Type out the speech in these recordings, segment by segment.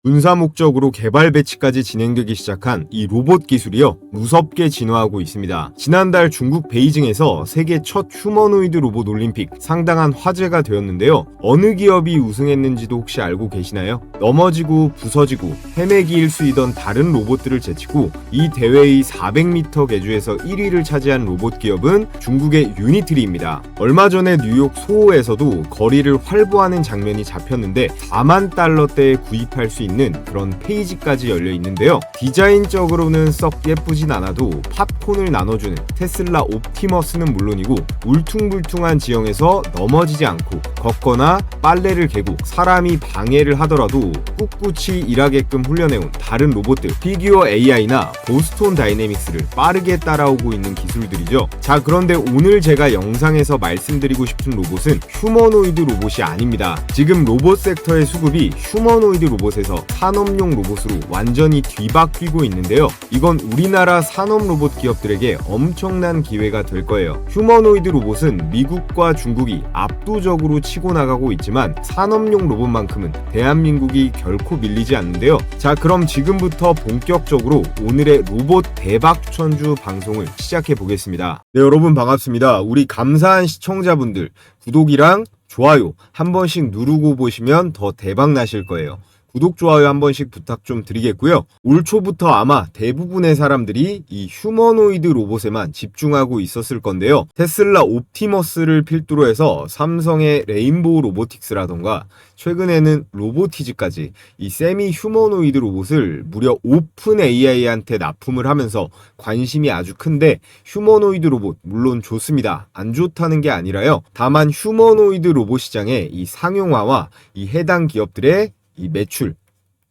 군사 목적으로 개발 배치까지 진행되기 시작한 이 로봇 기술이요, 무섭게 진화하고 있습니다. 지난달 중국 베이징에서 세계 첫 휴머노이드 로봇 올림픽, 상당한 화제가 되었는데요. 어느 기업이 우승했는지도 혹시 알고 계시나요? 넘어지고 부서지고 헤매기 일수이던 다른 로봇들을 제치고 이 대회의 400m 계주에서 1위를 차지한 로봇 기업은 중국의 유니트리입니다. 얼마 전에 뉴욕 소호에서도 거리를 활보하는 장면이 잡혔는데 4만 달러대에 구입할 수 있는 그런 페이지까지 열려 있는데요. 디자인적으로는 썩 예쁘진 않아도 팝콘을 나눠주는 테슬라 옵티머스는 물론이고, 울퉁불퉁한 지형에서 넘어지지 않고 걷거나 빨래를 개고 사람이 방해를 하더라도 꿋꿋이 일하게끔 훈련해온 다른 로봇들, 피규어 AI나 보스톤 다이내믹스를 빠르게 따라오고 있는 기술들이죠. 자, 그런데 오늘 제가 영상에서 말씀드리고 싶은 로봇은 휴머노이드 로봇이 아닙니다. 지금 로봇 섹터의 수급이 휴머노이드 로봇에서 산업용 로봇으로 완전히 뒤바뀌고 있는데요. 이건 우리나라 산업 로봇 기업들에게 엄청난 기회가 될 거예요. 휴머노이드 로봇은 미국과 중국이 압도적으로 치고 나가고 있지만 산업용 로봇만큼은 대한민국이 결코 밀리지 않는데요. 자, 그럼 지금부터 본격적으로 오늘의 로봇 대박 추천주 방송을 시작해 보겠습니다. 네, 여러분 반갑습니다. 우리 감사한 시청자분들, 구독이랑 좋아요 한 번씩 누르고 보시면 더 대박 나실 거예요. 구독, 좋아요 한 번씩 부탁 좀 드리겠고요. 올 초부터 아마 대부분의 사람들이 이 휴머노이드 로봇에만 집중하고 있었을 건데요. 테슬라 옵티머스를 필두로 해서 삼성의 레인보우 로보틱스라던가 최근에는 로보티즈까지 이 세미 휴머노이드 로봇을 무려 오픈 AI한테 납품을 하면서 관심이 아주 큰데, 휴머노이드 로봇 물론 좋습니다. 안 좋다는 게 아니라요. 다만 휴머노이드 로봇 시장의 이 상용화와 이 해당 기업들의 이 매출,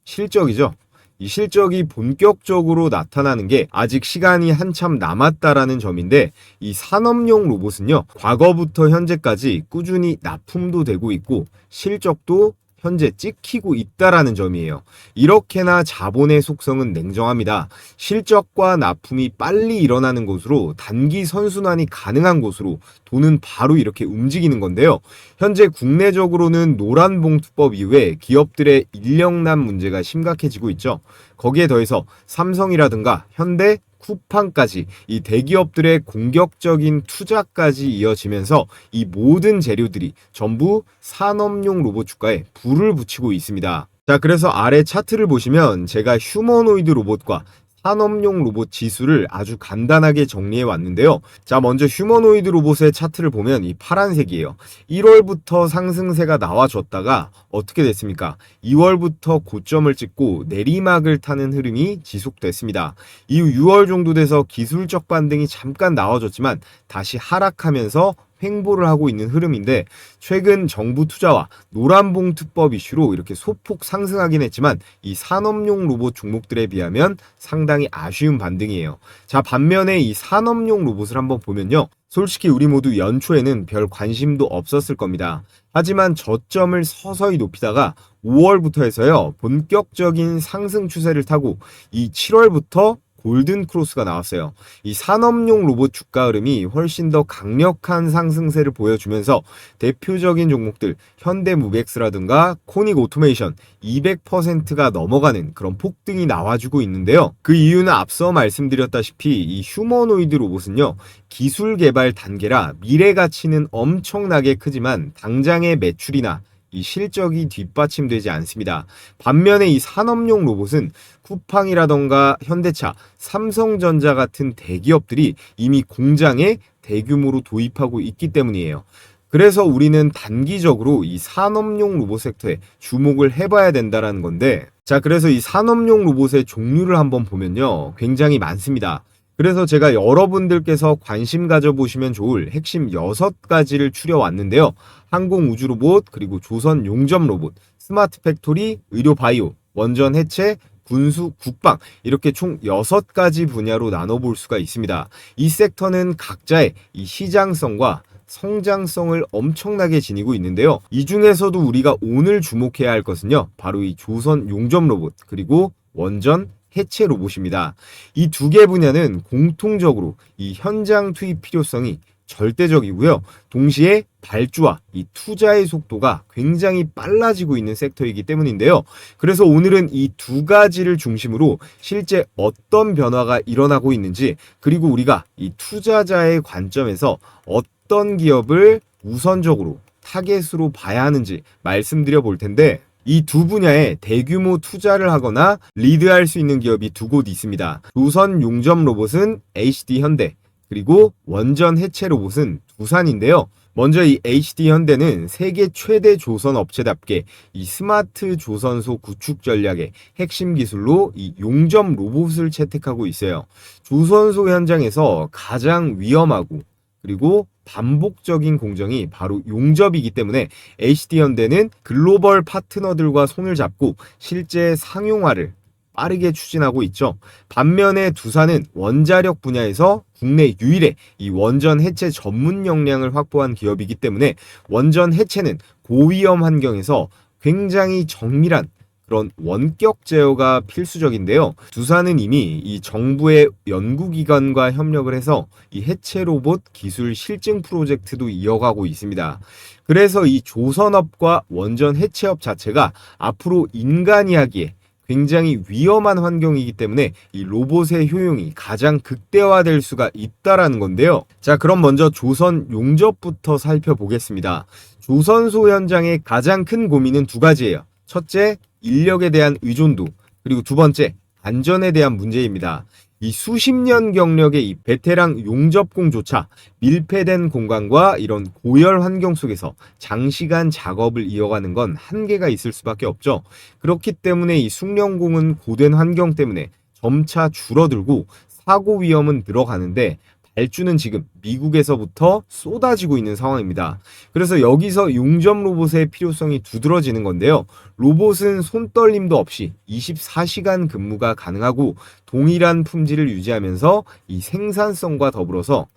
실적이죠. 이 실적이 본격적으로 나타나는 게 아직 시간이 한참 남았다라는 점인데, 이 산업용 로봇은요, 과거부터 현재까지 꾸준히 납품도 되고 있고 실적도 현재 찍히고 있다라는 점이에요. 이렇게나 자본의 속성은 냉정합니다. 실적과 납품이 빨리 일어나는 곳으로, 단기 선순환이 가능한 곳으로 돈은 바로 이렇게 움직이는 건데요. 현재 국내적으로는 노란봉투법 이후에 기업들의 인력난 문제가 심각해지고 있죠. 거기에 더해서 삼성이라든가 현대, 쿠팡까지 이 대기업들의 공격적인 투자까지 이어지면서 이 모든 재료들이 전부 산업용 로봇 주가에 불을 붙이고 있습니다. 자, 그래서 아래 차트를 보시면 제가 휴머노이드 로봇과 산업용 로봇 지수를 아주 간단하게 정리해 왔는데요. 자, 먼저 휴머노이드 로봇의 차트를 보면 이 파란색이에요. 1월부터 상승세가 나와줬다가 어떻게 됐습니까? 2월부터 고점을 찍고 내리막을 타는 흐름이 지속됐습니다. 이후 6월 정도 돼서 기술적 반등이 잠깐 나와줬지만 다시 하락하면서 횡보를 하고 있는 흐름인데, 최근 정부 투자와 노란봉투법 이슈로 이렇게 소폭 상승하긴 했지만 이 산업용 로봇 종목들에 비하면 상당히 아쉬운 반등이에요. 자, 반면에 이 산업용 로봇을 한번 보면요, 솔직히 우리 모두 연초에는 별 관심도 없었을 겁니다. 하지만 저점을 서서히 높이다가 5월부터 해서요, 본격적인 상승 추세를 타고 이 7월부터 골든 크로스가 나왔어요. 이 산업용 로봇 주가 흐름이 훨씬 더 강력한 상승세를 보여주면서 대표적인 종목들 현대무벡스라든가 코닉 오토메이션 200%가 넘어가는 그런 폭등이 나와주고 있는데요. 그 이유는 앞서 말씀드렸다시피 이 휴머노이드 로봇은요, 기술 개발 단계라 미래 가치는 엄청나게 크지만 당장의 매출이나 이 실적이 뒷받침되지 않습니다. 반면에 이 산업용 로봇은 쿠팡이라던가 현대차, 삼성전자 같은 대기업들이 이미 공장에 대규모로 도입하고 있기 때문이에요. 그래서 우리는 단기적으로 이 산업용 로봇 섹터에 주목을 해봐야 된다는 건데, 자, 그래서 이 산업용 로봇의 종류를 한번 보면요, 굉장히 많습니다. 그래서 제가 여러분들께서 관심 가져보시면 좋을 핵심 6가지를 추려왔는데요. 항공우주로봇, 그리고 조선 용접 로봇, 스마트 팩토리, 의료 바이오, 원전 해체, 군수, 국방, 이렇게 총 6가지 분야로 나눠볼 수가 있습니다. 이 섹터는 각자의 이 시장성과 성장성을 엄청나게 지니고 있는데요. 이 중에서도 우리가 오늘 주목해야 할 것은요, 바로 이 조선 용접 로봇, 그리고 원전 해체 로봇입니다. 이 두 개 분야는 공통적으로 이 현장 투입 필요성이 절대적이고요. 동시에 발주와 이 투자의 속도가 굉장히 빨라지고 있는 섹터이기 때문인데요. 그래서 오늘은 이 두 가지를 중심으로 실제 어떤 변화가 일어나고 있는지, 그리고 우리가 이 투자자의 관점에서 어떤 기업을 우선적으로 타겟으로 봐야 하는지 말씀드려 볼 텐데, 이 두 분야에 대규모 투자를 하거나 리드할 수 있는 기업이 두 곳 있습니다. 조선 용접 로봇은 HD 현대, 그리고 원전 해체 로봇은 두산인데요. 먼저 이 HD 현대는 세계 최대 조선 업체답게 이 스마트 조선소 구축 전략의 핵심 기술로 이 용접 로봇을 채택하고 있어요. 조선소 현장에서 가장 위험하고 그리고 반복적인 공정이 바로 용접이기 때문에 HD현대는 글로벌 파트너들과 손을 잡고 실제 상용화를 빠르게 추진하고 있죠. 반면에 두산은 원자력 분야에서 국내 유일의 이 원전 해체 전문 역량을 확보한 기업이기 때문에 원전 해체는 고위험 환경에서 굉장히 정밀한 그런 원격 제어가 필수적인데요. 두산은 이미 이 정부의 연구기관과 협력을 해서 이 해체 로봇 기술 실증 프로젝트도 이어가고 있습니다. 그래서 이 조선업과 원전 해체업 자체가 앞으로 인간이 하기에 굉장히 위험한 환경이기 때문에 이 로봇의 효용이 가장 극대화될 수가 있다라는 건데요. 자, 그럼 먼저 조선 용접부터 살펴보겠습니다. 조선소 현장의 가장 큰 고민은 두 가지예요. 첫째, 인력에 대한 의존도, 그리고 두 번째, 안전에 대한 문제입니다. 이 수십 년 경력의 이 베테랑 용접공조차 밀폐된 공간과 이런 고열 환경 속에서 장시간 작업을 이어가는 건 한계가 있을 수밖에 없죠. 그렇기 때문에 이 숙련공은 고된 환경 때문에 점차 줄어들고 사고 위험은 늘어가는데, 발주는 지금 미국에서부터 쏟아지고 있는 상황입니다. 그래서 여기서 용접 로봇의 필요성이 두드러지는 건데요. 로봇은 손떨림도 없이 24시간 근무가 가능하고 동일한 품질을 유지하면서 이 생산성과 더불어서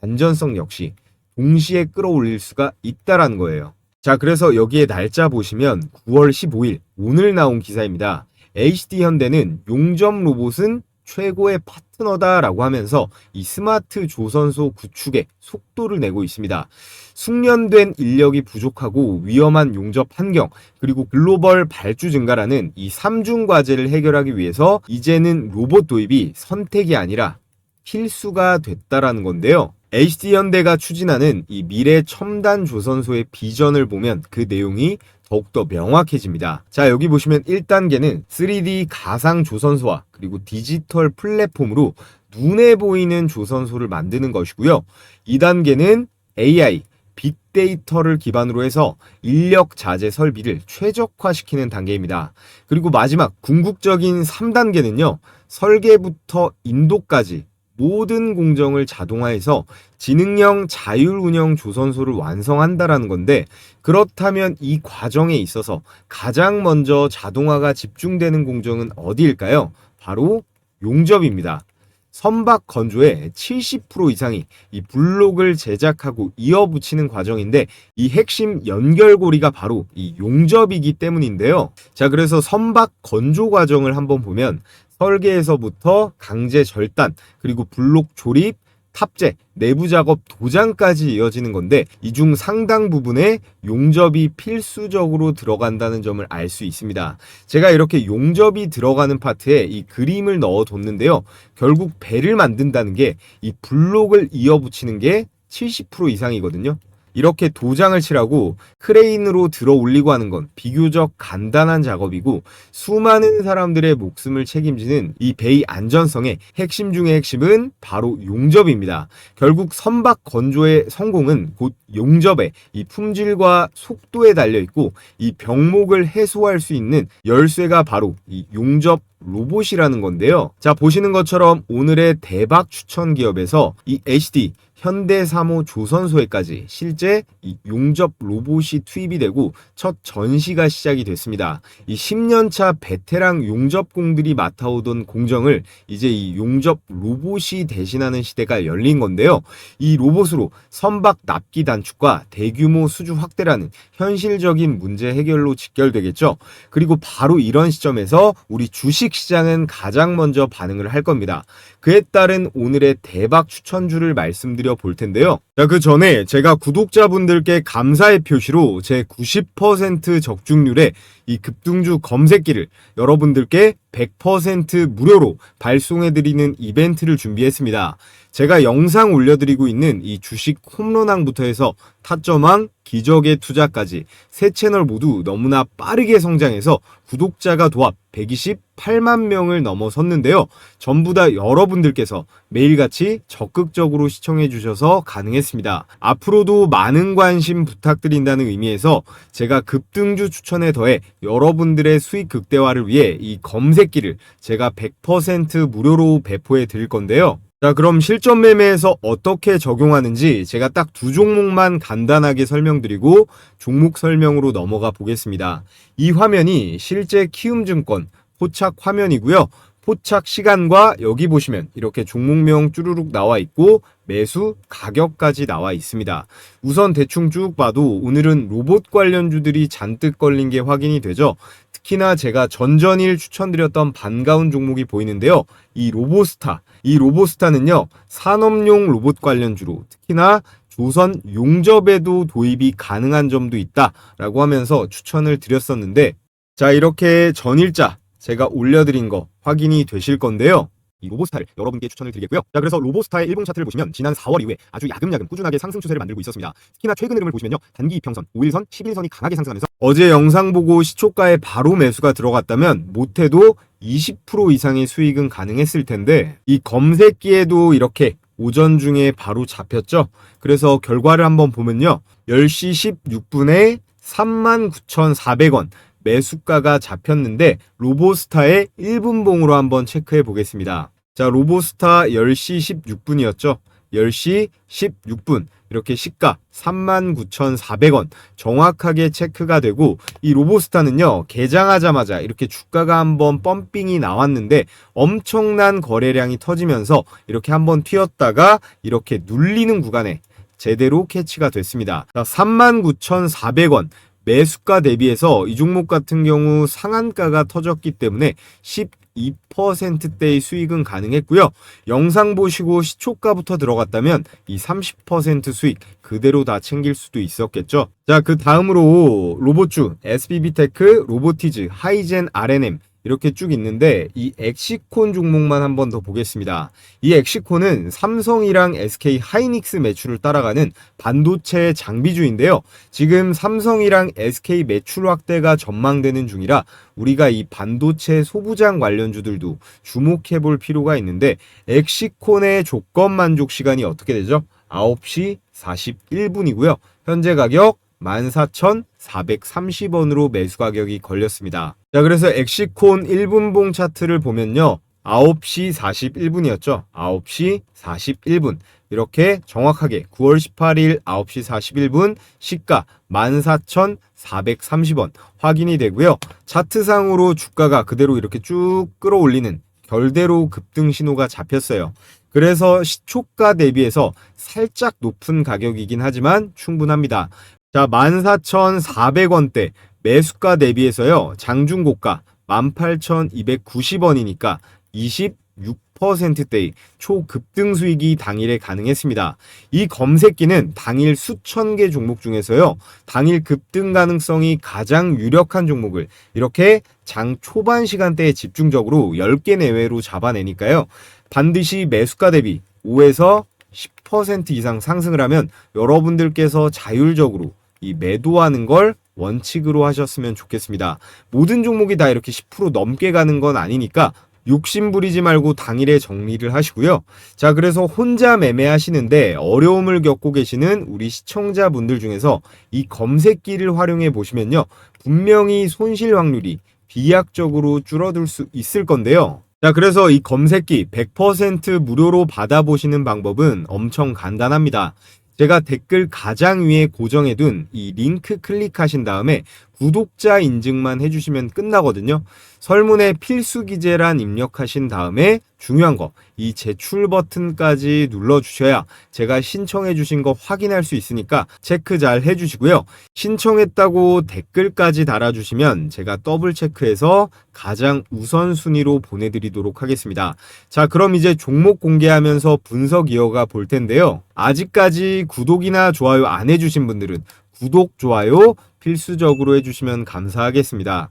안전성 역시 동시에 끌어올릴 수가 있다라는 거예요. 자, 그래서 여기에 날짜 보시면 9월 15일 오늘 나온 기사입니다. HD현대는 용접 로봇은 최고의 파트너다라고 하면서 이 스마트 조선소 구축에 속도를 내고 있습니다. 숙련된 인력이 부족하고 위험한 용접 환경, 그리고 글로벌 발주 증가라는 이 3중 과제를 해결하기 위해서 이제는 로봇 도입이 선택이 아니라 필수가 됐다라는 건데요. HD현대가 추진하는 이 미래 첨단 조선소의 비전을 보면 그 내용이 더욱더 명확해집니다. 자, 여기 보시면 1단계는 3D 가상 조선소와 그리고 디지털 플랫폼으로 눈에 보이는 조선소를 만드는 것이고요. 2단계는 AI, 빅데이터를 기반으로 해서 인력 자재 설비를 최적화시키는 단계입니다. 그리고 마지막 궁극적인 3단계는요. 설계부터 인도까지 모든 공정을 자동화해서 지능형 자율운영 조선소를 완성한다라는 건데, 그렇다면 이 과정에 있어서 가장 먼저 자동화가 집중되는 공정은 어디일까요? 바로 용접입니다. 선박 건조의 70% 이상이 이 블록을 제작하고 이어붙이는 과정인데, 이 핵심 연결고리가 바로 이 용접이기 때문인데요. 자, 그래서 선박 건조 과정을 한번 보면 설계에서부터 강제 절단, 그리고 블록 조립, 탑재, 내부 작업, 도장까지 이어지는 건데, 이 중 상당 부분에 용접이 필수적으로 들어간다는 점을 알 수 있습니다. 제가 이렇게 용접이 들어가는 파트에 이 그림을 넣어뒀는데요. 결국 배를 만든다는 게 이 블록을 이어붙이는 게 70% 이상이거든요. 이렇게 도장을 칠하고 크레인으로 들어 올리고 하는 건 비교적 간단한 작업이고, 수많은 사람들의 목숨을 책임지는 이 배의 안전성의 핵심 중의 핵심은 바로 용접입니다. 결국 선박 건조의 성공은 곧 용접의 이 품질과 속도에 달려 있고, 이 병목을 해소할 수 있는 열쇠가 바로 이 용접 로봇이라는 건데요. 자, 보시는 것처럼 오늘의 대박 추천 기업에서 이 HD 현대사모 조선소에까지 실제 이 용접 로봇이 투입이 되고 첫 전시가 시작이 됐습니다. 이 10년차 베테랑 용접공들이 맡아오던 공정을 이제 이 용접 로봇이 대신하는 시대가 열린 건데요. 이 로봇으로 선박 납기 단축과 대규모 수주 확대라는 현실적인 문제 해결로 직결되겠죠. 그리고 바로 이런 시점에서 우리 주식시장은 가장 먼저 반응을 할 겁니다. 그에 따른 오늘의 대박 추천주를 말씀드려 볼 텐데요. 자, 그 전에 제가 구독자분들께 감사의 표시로 제 90% 적중률의 이 급등주 검색기를 여러분들께 100% 무료로 발송해드리는 이벤트를 준비했습니다. 제가 영상 올려드리고 있는 이 주식 홈런왕부터 해서 타점왕, 기적의 투자까지 세 채널 모두 너무나 빠르게 성장해서 구독자가 도합 128만 명을 넘어섰는데요. 전부 다 여러분들께서 매일같이 적극적으로 시청해 주셔서 가능했습니다. 앞으로도 많은 관심 부탁드린다는 의미에서 제가 급등주 추천에 더해 여러분들의 수익 극대화를 위해 이 검색기를 제가 100% 무료로 배포해 드릴 건데요. 자, 그럼 실전 매매에서 어떻게 적용하는지 제가 딱 두 종목만 간단하게 설명드리고 종목 설명으로 넘어가 보겠습니다. 이 화면이 실제 키움증권 포착 화면이고요. 포착 시간과 여기 보시면 이렇게 종목명 쭈루룩 나와 있고 매수 가격까지 나와 있습니다. 우선 대충 쭉 봐도 오늘은 로봇 관련주들이 잔뜩 걸린 게 확인이 되죠. 특히나 제가 전전일 추천드렸던 반가운 종목이 보이는데요. 이 로보스타는요, 산업용 로봇 관련주로 특히나 조선 용접에도 도입이 가능한 점도 있다라고 하면서 추천을 드렸었는데, 자, 이렇게 전일자 제가 올려드린 거 확인이 되실 건데요. 이 로보스타를 여러분께 추천을 드리겠고요. 자, 그래서 로보스타의 일봉 차트를 보시면 지난 4월 이후에 아주 야금야금 꾸준하게 상승 추세를 만들고 있었습니다. 특히나 최근 흐름을 보시면요. 단기 이평선, 5일선, 11선이 강하게 상승하면서 어제 영상 보고 시초가에 바로 매수가 들어갔다면 못해도 20% 이상의 수익은 가능했을 텐데 이 검색기에도 이렇게 오전 중에 바로 잡혔죠. 그래서 결과를 한번 보면요. 10시 16분에 39,400원 매수가가 잡혔는데 로보스타의 1분봉으로 한번 체크해 보겠습니다. 자, 로보스타 10시 16분이었죠. 10시 16분 이렇게 시가 39,400원 정확하게 체크가 되고 이 로보스타는요 개장하자마자 이렇게 주가가 한번 펌핑이 나왔는데 엄청난 거래량이 터지면서 이렇게 한번 튀었다가 이렇게 눌리는 구간에 제대로 캐치가 됐습니다. 39,400원 매수가 대비해서 이 종목 같은 경우 상한가가 터졌기 때문에 12%대의 수익은 가능했고요. 영상 보시고 시초가부터 들어갔다면 이 30% 수익 그대로 다 챙길 수도 있었겠죠. 자, 그 다음으로 로봇주 SBB테크, 로보티즈, 하이젠 R&M 이렇게 쭉 있는데 이 엑시콘 종목만 한 번 더 보겠습니다. 이 엑시콘은 삼성이랑 SK 하이닉스 매출을 따라가는 반도체 장비주인데요. 지금 삼성이랑 SK 매출 확대가 전망되는 중이라 우리가 이 반도체 소부장 관련주들도 주목해 볼 필요가 있는데 엑시콘의 조건 만족 시간이 어떻게 되죠? 9시 41분이고요. 현재 가격 14,430원으로 매수 가격이 걸렸습니다. 자, 그래서 엑시콘 1분봉 차트를 보면요. 9시 41분이었죠. 9시 41분. 이렇게 정확하게 9월 18일 9시 41분 시가 14,430원 확인이 되고요. 차트상으로 주가가 그대로 이렇게 쭉 끌어올리는 결대로 급등 신호가 잡혔어요. 그래서 시초가 대비해서 살짝 높은 가격이긴 하지만 충분합니다. 자, 14,400원대 매수가 대비해서요. 장중고가 18,290원이니까 26%대의 초급등 수익이 당일에 가능했습니다. 이 검색기는 당일 수천 개 종목 중에서요. 당일 급등 가능성이 가장 유력한 종목을 이렇게 장 초반 시간대에 집중적으로 10개 내외로 잡아내니까요. 반드시 매수가 대비 5에서 10% 이상 상승을 하면 여러분들께서 자율적으로 이 매도하는 걸 원칙으로 하셨으면 좋겠습니다. 모든 종목이 다 이렇게 10% 넘게 가는 건 아니니까 욕심 부리지 말고 당일에 정리를 하시고요. 자, 그래서 혼자 매매하시는데 어려움을 겪고 계시는 우리 시청자분들 중에서 이 검색기를 활용해 보시면요. 분명히 손실 확률이 비약적으로 줄어들 수 있을 건데요. 자, 그래서 이 검색기 100% 무료로 받아보시는 방법은 엄청 간단합니다. 제가 댓글 가장 위에 고정해둔 이 링크 클릭하신 다음에 구독자 인증만 해주시면 끝나거든요. 설문에 필수 기재란 입력하신 다음에 중요한 거, 이 제출 버튼까지 눌러주셔야 제가 신청해주신 거 확인할 수 있으니까 체크 잘 해주시고요. 신청했다고 댓글까지 달아주시면 제가 더블 체크해서 가장 우선순위로 보내드리도록 하겠습니다. 자, 그럼 이제 종목 공개하면서 분석 이어가 볼 텐데요. 아직까지 구독이나 좋아요 안 해주신 분들은 구독, 좋아요 필수적으로 해주시면 감사하겠습니다.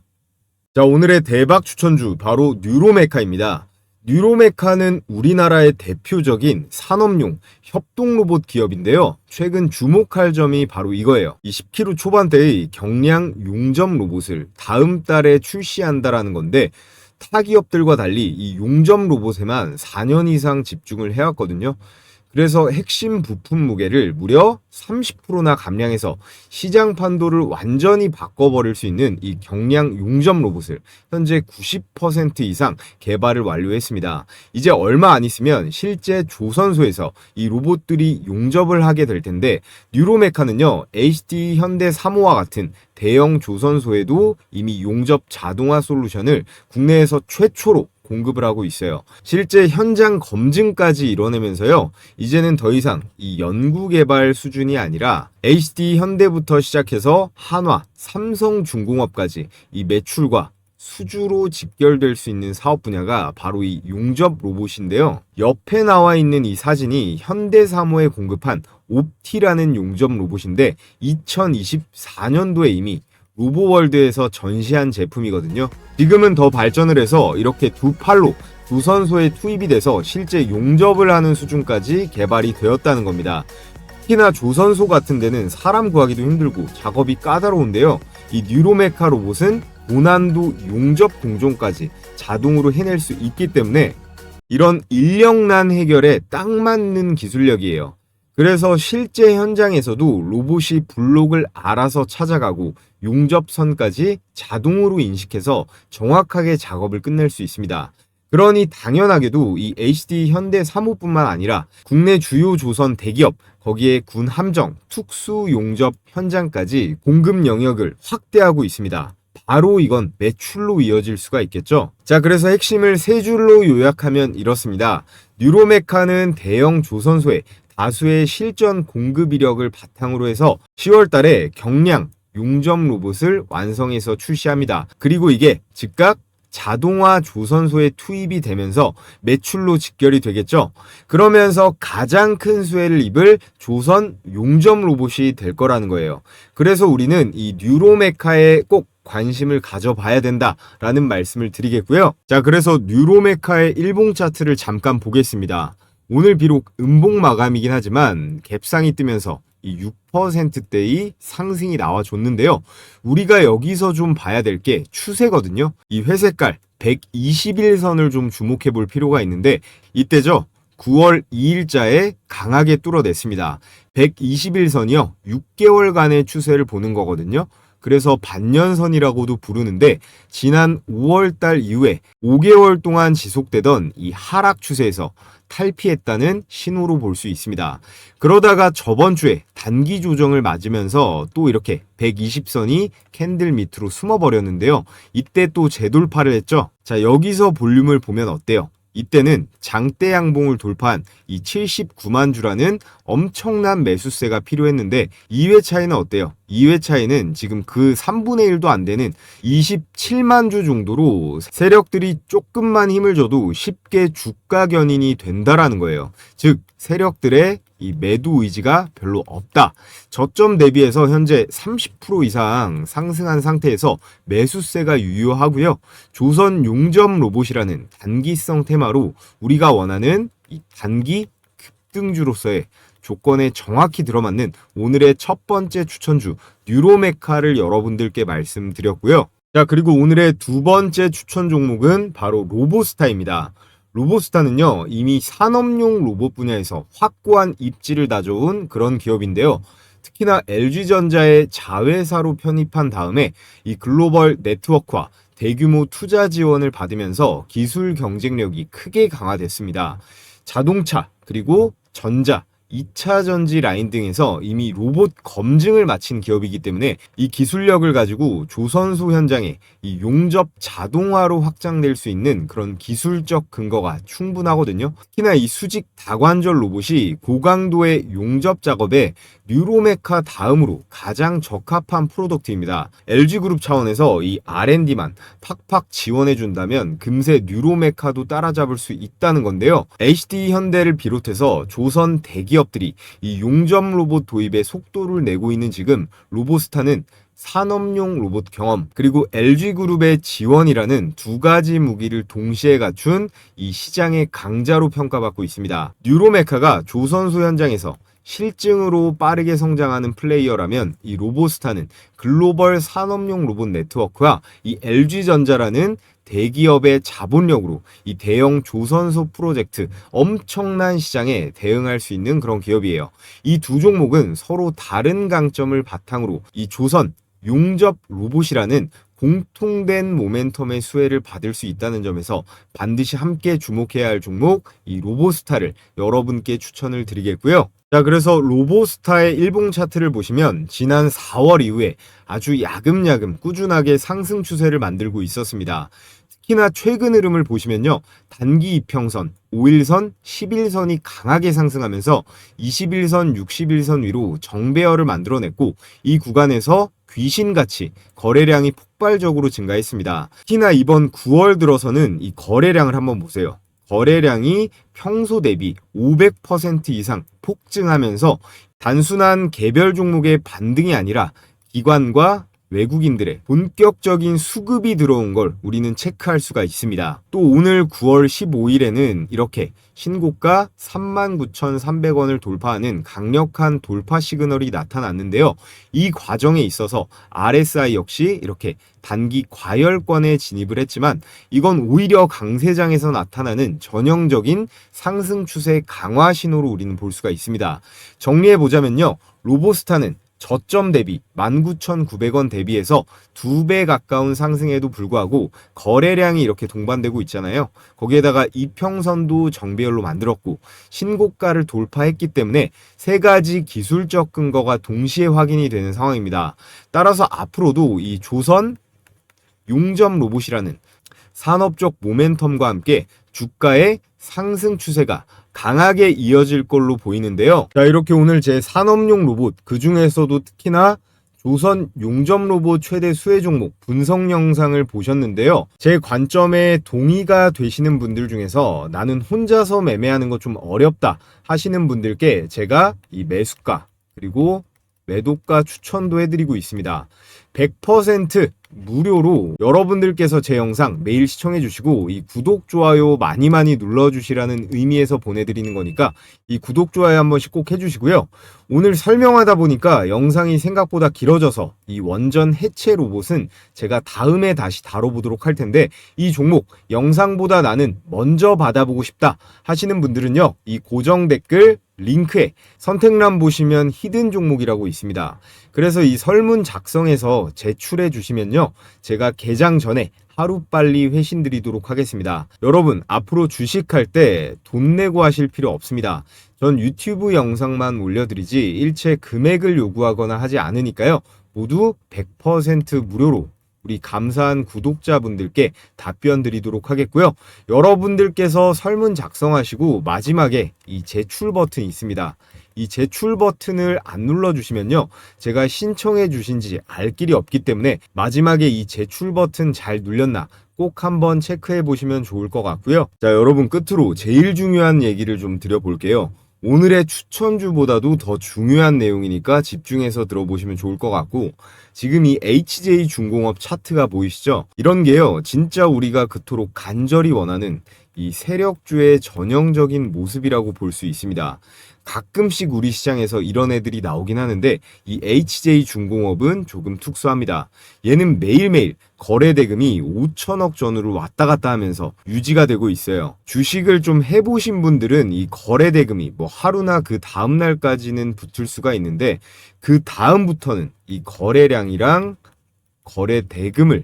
자, 오늘의 대박 추천주 바로 뉴로메카입니다. 뉴로메카는 우리나라의 대표적인 산업용 협동 로봇 기업인데요. 최근 주목할 점이 바로 이거예요. 이 10kg 초반대의 경량 용접 로봇을 다음 달에 출시한다라는 건데, 타 기업들과 달리 이 용접 로봇에만 4년 이상 집중을 해왔거든요. 그래서 핵심 부품 무게를 무려 30%나 감량해서 시장 판도를 완전히 바꿔버릴 수 있는 이 경량 용접 로봇을 현재 90% 이상 개발을 완료했습니다. 이제 얼마 안 있으면 실제 조선소에서 이 로봇들이 용접을 하게 될 텐데, 뉴로메카는요, HD 현대 3호와 같은 대형 조선소에도 이미 용접 자동화 솔루션을 국내에서 최초로 공급을 하고 있어요. 실제 현장 검증까지 이뤄내면서요, 이제는 더 이상 이 연구개발 수준이 아니라 HD 현대부터 시작해서 한화, 삼성중공업까지 이 매출과 수주로 직결될 수 있는 사업 분야가 바로 이 용접 로봇인데요. 옆에 나와 있는 이 사진이 현대3호에 공급한 옵티라는 용접 로봇인데 2024년도에 이미 로보월드에서 전시한 제품이거든요. 지금은 더 발전을 해서 이렇게 두 팔로 조선소에 투입이 돼서 실제 용접을 하는 수준까지 개발이 되었다는 겁니다. 특히나 조선소 같은 데는 사람 구하기도 힘들고 작업이 까다로운데요. 이 뉴로메카 로봇은 고난도 용접 공정까지 자동으로 해낼 수 있기 때문에 이런 인력난 해결에 딱 맞는 기술력이에요. 그래서 실제 현장에서도 로봇이 블록을 알아서 찾아가고 용접선까지 자동으로 인식해서 정확하게 작업을 끝낼 수 있습니다. 그러니 당연하게도 이 HD 현대 3호뿐만 아니라 국내 주요 조선 대기업, 거기에 군 함정, 특수 용접 현장까지 공급 영역을 확대하고 있습니다. 바로 이건 매출로 이어질 수가 있겠죠. 자, 그래서 핵심을 세 줄로 요약하면 이렇습니다. 뉴로메카는 대형 조선소에 다수의 실전 공급 이력을 바탕으로 해서 10월 달에 경량 용접 로봇을 완성해서 출시합니다. 그리고 이게 즉각 자동화 조선소에 투입이 되면서 매출로 직결이 되겠죠. 그러면서 가장 큰 수혜를 입을 조선 용접 로봇이 될 거라는 거예요. 그래서 우리는 이 뉴로메카에 꼭 관심을 가져봐야 된다라는 말씀을 드리겠고요. 자, 그래서 뉴로메카의 일봉 차트를 잠깐 보겠습니다. 오늘 비록 음봉 마감이긴 하지만 갭상이 뜨면서 이 6%대의 상승이 나와줬는데요. 우리가 여기서 좀 봐야 될 게 추세거든요. 이 회색깔 121선을 좀 주목해 볼 필요가 있는데, 이때죠. 9월 2일자에 강하게 뚫어냈습니다. 121선이요. 6개월간의 추세를 보는 거거든요. 그래서 반년선이라고도 부르는데, 지난 5월달 이후에 5개월 동안 지속되던 이 하락 추세에서 탈피했다는 신호로 볼 수 있습니다. 그러다가 저번 주에 단기 조정을 맞으면서 또 이렇게 120선이 캔들 밑으로 숨어버렸는데요. 이때 또 재돌파를 했죠. 자, 여기서 볼륨을 보면 어때요? 이때는 장대 양봉을 돌파한 이 79만 주라는 엄청난 매수세가 필요했는데 2회 차이는 어때요? 2회 차이는 지금 그 3분의 1도 안 되는 27만 주 정도로 세력들이 조금만 힘을 줘도 쉽게 주가 견인이 된다라는 거예요. 즉 세력들의 이 매도 의지가 별로 없다. 저점 대비해서 현재 30% 이상 상승한 상태에서 매수세가 유효하고요. 조선 용접 로봇이라는 단기성 테마로 우리가 원하는 이 단기 급등주로서의 조건에 정확히 들어맞는 오늘의 첫 번째 추천주 뉴로메카를 여러분들께 말씀드렸고요. 자, 그리고 오늘의 두 번째 추천 종목은 바로 로보스타입니다. 로보스타는요, 이미 산업용 로봇 분야에서 확고한 입지를 다져온 그런 기업인데요. 특히나 LG전자의 자회사로 편입한 다음에 이 글로벌 네트워크와 대규모 투자 지원을 받으면서 기술 경쟁력이 크게 강화됐습니다. 자동차 그리고 전자 2차 전지 라인 등에서 이미 로봇 검증을 마친 기업이기 때문에 이 기술력을 가지고 조선소 현장에 이 용접 자동화로 확장될 수 있는 그런 기술적 근거가 충분하거든요. 특히나 이 수직 다관절 로봇이 고강도의 용접 작업에 뉴로메카 다음으로 가장 적합한 프로덕트입니다. LG그룹 차원에서 이 R&D만 팍팍 지원해준다면 금세 뉴로메카도 따라잡을 수 있다는 건데요. HD 현대를 비롯해서 조선 대기업들이 이 용접 로봇 도입에 속도를 내고 있는 지금 로보스타는 산업용 로봇 경험 그리고 LG그룹의 지원이라는 두 가지 무기를 동시에 갖춘 이 시장의 강자로 평가받고 있습니다. 뉴로메카가 조선소 현장에서 실증으로 빠르게 성장하는 플레이어라면 이 로보스타는 글로벌 산업용 로봇 네트워크와 이 LG전자라는 대기업의 자본력으로 이 대형 조선소 프로젝트 엄청난 시장에 대응할 수 있는 그런 기업이에요. 이 두 종목은 서로 다른 강점을 바탕으로 이 조선 용접 로봇이라는 공통된 모멘텀의 수혜를 받을 수 있다는 점에서 반드시 함께 주목해야 할 종목 이 로보스타를 여러분께 추천을 드리겠고요. 자, 그래서 로보스타의 일봉 차트를 보시면 지난 4월 이후에 아주 야금야금 꾸준하게 상승 추세를 만들고 있었습니다. 특히나 최근 흐름을 보시면요. 단기 이평선, 5일선, 11선이 강하게 상승하면서 21선, 61선 위로 정배열을 만들어냈고 이 구간에서 귀신같이 거래량이 폭발적으로 증가했습니다. 특히나 이번 9월 들어서는 이 거래량을 한번 보세요. 거래량이 평소 대비 500% 이상 폭증하면서 단순한 개별 종목의 반등이 아니라 기관과 외국인들의 본격적인 수급이 들어온 걸 우리는 체크할 수가 있습니다. 또 오늘 9월 15일에는 이렇게 신고가 39,300원을 돌파하는 강력한 돌파 시그널이 나타났는데요. 이 과정에 있어서 RSI 역시 이렇게 단기 과열권에 진입을 했지만 이건 오히려 강세장에서 나타나는 전형적인 상승 추세 강화 신호로 우리는 볼 수가 있습니다. 정리해보자면요. 로보스타는 저점 대비 19,900원 대비해서 2배 가까운 상승에도 불구하고 거래량이 이렇게 동반되고 있잖아요. 거기에다가 이평선도 정배열로 만들었고 신고가를 돌파했기 때문에 세 가지 기술적 근거가 동시에 확인이 되는 상황입니다. 따라서 앞으로도 이 조선 용접 로봇이라는 산업적 모멘텀과 함께 주가의 상승 추세가 강하게 이어질 걸로 보이는데요. 자, 이렇게 오늘 제 산업용 로봇, 그 중에서도 특히나 조선 용접 로봇 최대 수혜 종목 분석 영상을 보셨는데요. 제 관점에 동의가 되시는 분들 중에서 나는 혼자서 매매하는 거 좀 어렵다 하시는 분들께 제가 이 매수가 그리고 매도가 추천도 해드리고 있습니다. 100% 무료로 여러분들께서 제 영상 매일 시청해 주시고 이 구독, 좋아요 많이 눌러주시라는 의미에서 보내드리는 거니까 이 구독, 좋아요 한 번씩 꼭 해주시고요. 오늘 설명하다 보니까 영상이 생각보다 길어져서 이 원전 해체 로봇은 제가 다음에 다시 다뤄보도록 할 텐데 이 종목 영상보다 나는 먼저 받아보고 싶다 하시는 분들은요. 이 고정 댓글 링크에 선택란 보시면 히든 종목이라고 있습니다. 그래서 이 설문 작성해서 제출해 주시면요. 제가 개장 전에 하루빨리 회신 드리도록 하겠습니다. 여러분, 앞으로 주식할 때 돈 내고 하실 필요 없습니다. 전 유튜브 영상만 올려드리지 일체 금액을 요구하거나 하지 않으니까요. 모두 100% 무료로 우리 감사한 구독자분들께 답변 드리도록 하겠고요. 여러분들께서 설문 작성하시고 마지막에 이 제출 버튼이 있습니다. 이 제출 버튼을 안 눌러주시면요. 제가 신청해 주신지 알 길이 없기 때문에 마지막에 이 제출 버튼 잘 눌렸나 꼭 한번 체크해 보시면 좋을 것 같고요. 자, 여러분 끝으로 제일 중요한 얘기를 좀 드려볼게요. 오늘의 추천주보다도 더 중요한 내용이니까 집중해서 들어보시면 좋을 것 같고 지금 이 HJ중공업 차트가 보이시죠? 이런 게요. 진짜 우리가 그토록 간절히 원하는 이 세력주의 전형적인 모습이라고 볼 수 있습니다. 가끔씩 우리 시장에서 이런 애들이 나오긴 하는데 이 HJ중공업은 조금 특수합니다. 얘는 매일매일 거래 대금이 5천억 전후로 왔다 갔다 하면서 유지가 되고 있어요. 주식을 좀 해보신 분들은 이 거래 대금이 뭐 하루나 그 다음 날까지는 붙을 수가 있는데 그 다음부터는 이 거래량이랑 거래 대금을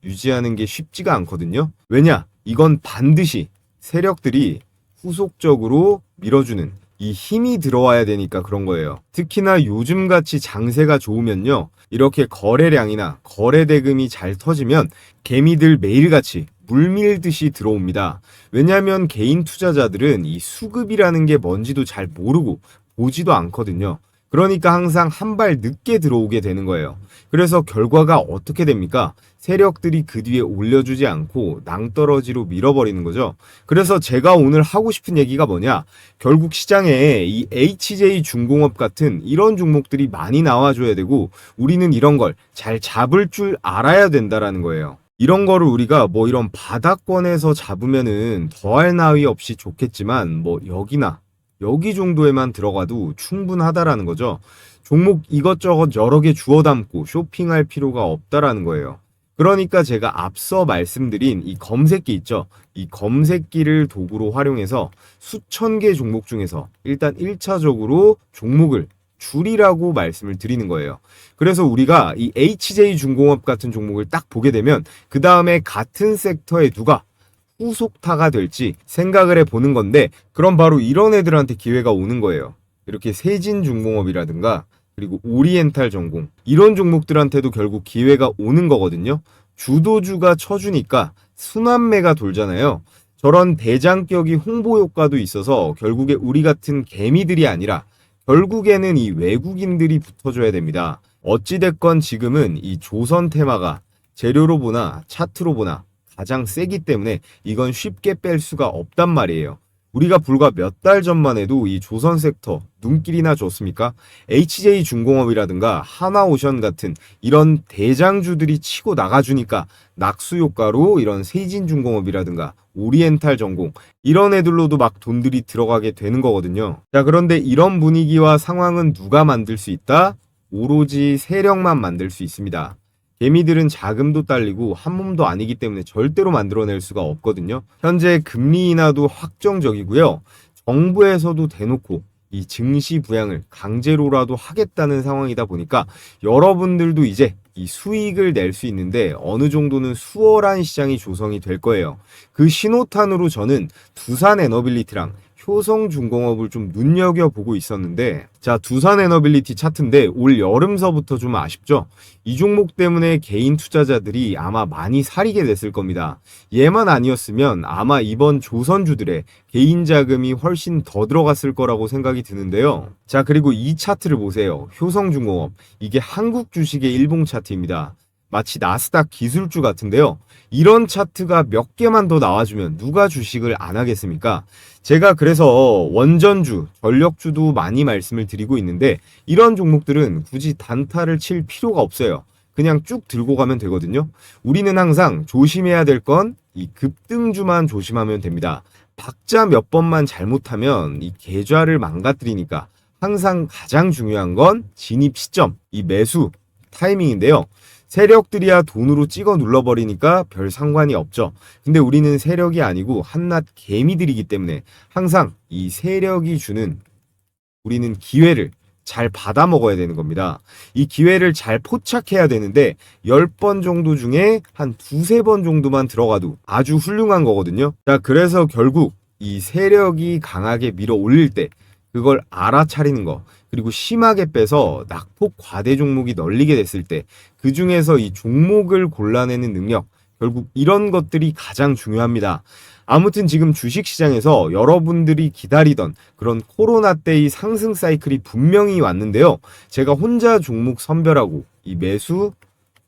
유지하는 게 쉽지가 않거든요. 왜냐? 이건 반드시 세력들이 후속적으로 밀어주는 이 힘이 들어와야 되니까 그런 거예요. 특히나 요즘같이 장세가 좋으면요, 이렇게 거래량이나 거래 대금이 잘 터지면 개미들 매일같이 물밀듯이 들어옵니다. 왜냐하면 개인 투자자들은 이 수급이라는 게 뭔지도 잘 모르고 보지도 않거든요. 그러니까 항상 한 발 늦게 들어오게 되는 거예요. 그래서 결과가 어떻게 됩니까? 세력들이 그 뒤에 올려주지 않고 낭떠러지로 밀어버리는 거죠. 그래서 제가 오늘 하고 싶은 얘기가 뭐냐? 결국 시장에 이 HJ 중공업 같은 이런 종목들이 많이 나와줘야 되고, 우리는 이런 걸 잘 잡을 줄 알아야 된다라는 거예요. 이런 거를 우리가 뭐 이런 바닥권에서 잡으면은 더할 나위 없이 좋겠지만, 뭐 여기나 여기 정도에만 들어가도 충분하다라는 거죠. 종목 이것저것 여러 개 주워 담고 쇼핑할 필요가 없다라는 거예요. 그러니까 제가 앞서 말씀드린 이 검색기 있죠. 이 검색기를 도구로 활용해서 수천 개 종목 중에서 일단 1차적으로 종목을 줄이라고 말씀을 드리는 거예요. 그래서 우리가 이 HJ 중공업 같은 종목을 딱 보게 되면 그 다음에 같은 섹터에 누가 후속타가 될지 생각을 해보는 건데, 그럼 바로 이런 애들한테 기회가 오는 거예요. 이렇게 세진중공업이라든가 그리고 오리엔탈 전공, 이런 종목들한테도 결국 기회가 오는 거거든요. 주도주가 쳐주니까 순환매가 돌잖아요. 저런 대장격이 홍보 효과도 있어서 결국에 우리 같은 개미들이 아니라 결국에는 이 외국인들이 붙어줘야 됩니다. 어찌됐건 지금은 이 조선 테마가 재료로 보나 차트로 보나 가장 세기 때문에 이건 쉽게 뺄 수가 없단 말이에요. 우리가 불과 몇 달 전만 해도 이 조선 섹터 눈길이나 줬습니까? HJ 중공업이라든가 하나오션 같은 이런 대장주들이 치고 나가주니까 낙수 효과로 이런 세진중공업이라든가 오리엔탈 전공, 이런 애들로도 막 돈들이 들어가게 되는 거거든요. 자, 그런데 이런 분위기와 상황은 누가 만들 수 있다? 오로지 세력만 만들 수 있습니다. 개미들은 자금도 딸리고 한 몸도 아니기 때문에 절대로 만들어낼 수가 없거든요. 현재 금리 인하도 확정적이고요. 정부에서도 대놓고 이 증시 부양을 강제로라도 하겠다는 상황이다 보니까 여러분들도 이제 이 수익을 낼 수 있는데 어느 정도는 수월한 시장이 조성이 될 거예요. 그 신호탄으로 저는 두산에너빌리티랑 효성중공업을 좀 눈여겨보고 있었는데, 자, 두산에너빌리티 차트인데 올 여름서부터 좀 아쉽죠? 이 종목 때문에 개인 투자자들이 아마 많이 사리게 됐을 겁니다. 얘만 아니었으면 아마 이번 조선주들의 개인 자금이 훨씬 더 들어갔을 거라고 생각이 드는데요. 자, 그리고 이 차트를 보세요. 효성중공업, 이게 한국 주식의 일봉 차트입니다. 마치 나스닥 기술주 같은데요. 이런 차트가 몇 개만 더 나와주면 누가 주식을 안 하겠습니까? 제가 그래서 원전주, 전력주도 많이 말씀을 드리고 있는데, 이런 종목들은 굳이 단타를 칠 필요가 없어요. 그냥 쭉 들고 가면 되거든요. 우리는 항상 조심해야 될 건 이 급등주만 조심하면 됩니다. 박자 몇 번만 잘못하면 이 계좌를 망가뜨리니까 항상 가장 중요한 건 진입 시점, 이 매수 타이밍인데요. 세력들이야 돈으로 찍어 눌러버리니까 별 상관이 없죠. 근데 우리는 세력이 아니고 한낱 개미들이기 때문에 항상 이 세력이 주는, 우리는 기회를 잘 받아 먹어야 되는 겁니다. 이 기회를 잘 포착해야 되는데 10번 정도 중에 한 두세 번 정도만 들어가도 아주 훌륭한 거거든요. 자, 그래서 결국 이 세력이 강하게 밀어 올릴 때 그걸 알아차리는 거, 그리고 심하게 빼서 낙폭 과대 종목이 널리게 됐을 때 그 중에서 이 종목을 골라내는 능력, 결국 이런 것들이 가장 중요합니다. 아무튼 지금 주식시장에서 여러분들이 기다리던 그런 코로나 때의 상승 사이클이 분명히 왔는데요. 제가 혼자 종목 선별하고 이 매수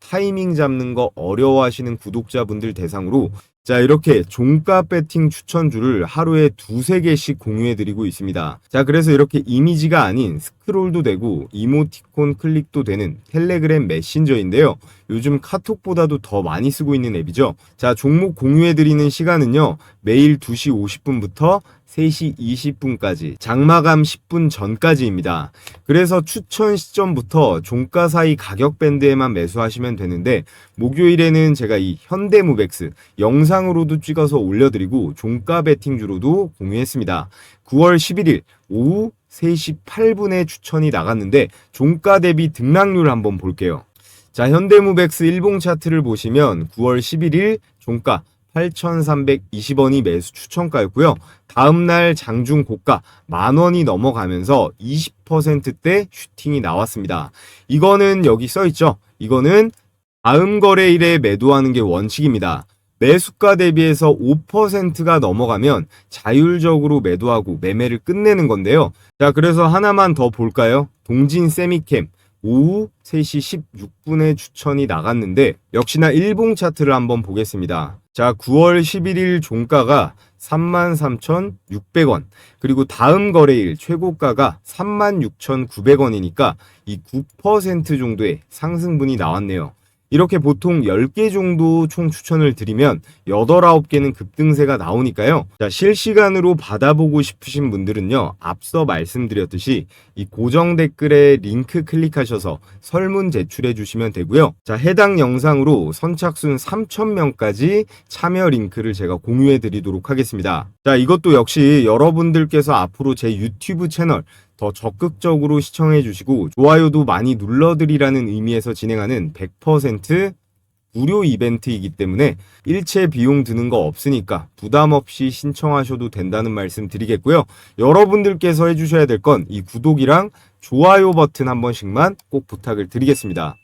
타이밍 잡는 거 어려워하시는 구독자분들 대상으로 자, 이렇게 종가 배팅 추천주를 하루에 두세 개씩 공유해드리고 있습니다. 자, 그래서 이렇게 이미지가 아닌 스크롤도 되고 이모티콘 클릭도 되는 텔레그램 메신저인데요. 요즘 카톡보다도 더 많이 쓰고 있는 앱이죠. 자, 종목 공유해드리는 시간은요, 매일 2시 50분부터 3시 20분까지, 장마감 10분 전까지입니다. 그래서 추천 시점부터 종가 사이 가격 밴드에만 매수하시면 되는데, 목요일에는 제가 이 현대무백스 영상으로도 찍어서 올려드리고 종가 베팅주로도 공유했습니다. 9월 11일 오후 3시 8분에 추천이 나갔는데 종가 대비 등락률 한번 볼게요. 자, 현대무백스 일봉 차트를 보시면 9월 11일 종가 8,320원이 매수 추천가였고요. 다음날 장중 고가 10,000원이 넘어가면서 20%대 슈팅이 나왔습니다. 이거는 여기 써있죠. 이거는 다음 거래일에 매도하는 게 원칙입니다. 매수가 대비해서 5%가 넘어가면 자율적으로 매도하고 매매를 끝내는 건데요. 자, 그래서 하나만 더 볼까요? 동진 세미캠 오후 3시 16분에 추천이 나갔는데 역시나 일봉 차트를 한번 보겠습니다. 자, 9월 11일 종가가 33,600원, 그리고 다음 거래일 최고가가 36,900원이니까 이 9% 정도의 상승분이 나왔네요. 이렇게 보통 10개 정도 총 추천을 드리면 8, 9개는 급등세가 나오니까요. 자, 실시간으로 받아보고 싶으신 분들은요, 앞서 말씀드렸듯이 이 고정 댓글에 링크 클릭하셔서 설문 제출해 주시면 되고요. 자, 해당 영상으로 선착순 3,000명까지 참여 링크를 제가 공유해 드리도록 하겠습니다. 자, 이것도 역시 여러분들께서 앞으로 제 유튜브 채널 더 적극적으로 시청해 주시고 좋아요도 많이 눌러드리라는 의미에서 진행하는 100% 무료 이벤트이기 때문에 일체 비용 드는 거 없으니까 부담 없이 신청하셔도 된다는 말씀 드리겠고요. 여러분들께서 해주셔야 될 건 이 구독이랑 좋아요 버튼 한 번씩만 꼭 부탁을 드리겠습니다.